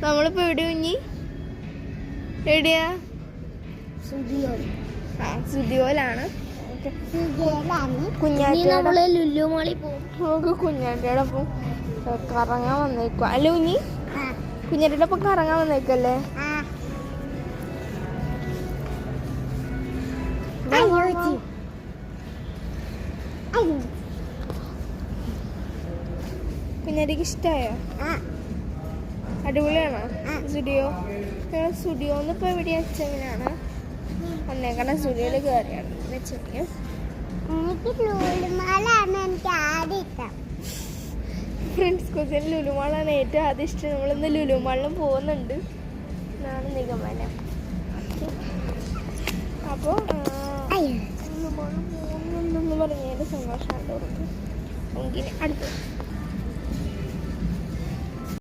നമ്മളിപ്പോ എവിടെ കുഞ്ഞി എവിടെയാ സുദിയോലാണ് കുഞ്ഞാറ്റയുടെ ലുലുമാളി പോകും. നമുക്ക് കുഞ്ഞാറ്റയുടെ ഒപ്പം കറങ്ങാൻ വന്നേക്കുക അല്ലേ കുഞ്ഞി? കുഞ്ഞാറ്റയുടെ ഒപ്പം കറങ്ങാൻ വന്നേക്കല്ലേ? കുഞ്ഞാറ്റയ്ക്ക് ഇഷ്ടമായോ? അടിപൊളിയാണോ സ്റ്റുഡിയോ? ഞങ്ങൾ സ്റ്റുഡിയോന്ന് ഇപ്പോൾ എവിടെയാ വെച്ചെങ്ങനെയാണ് വന്നേക്കണ? സ്റ്റുഡിയോയിൽ കയറിയാണ് വെച്ചെങ്കിൽ ഫ്രണ്ട്സ് കൊച്ചിന് ലുലുമാളാണ് ഏറ്റവും ആദ്യം ഇഷ്ടം. നമ്മളിന്ന് ലുലുമാളിലും പോകുന്നുണ്ട് എന്നാണ് നിഗമനം. അപ്പോൾ ലുലുമാളിൽ പോകുന്നുണ്ടെന്ന് പറഞ്ഞതിൻ്റെ സന്തോഷമാണ് ഓർക്കും. എങ്കിൽ അടുത്ത്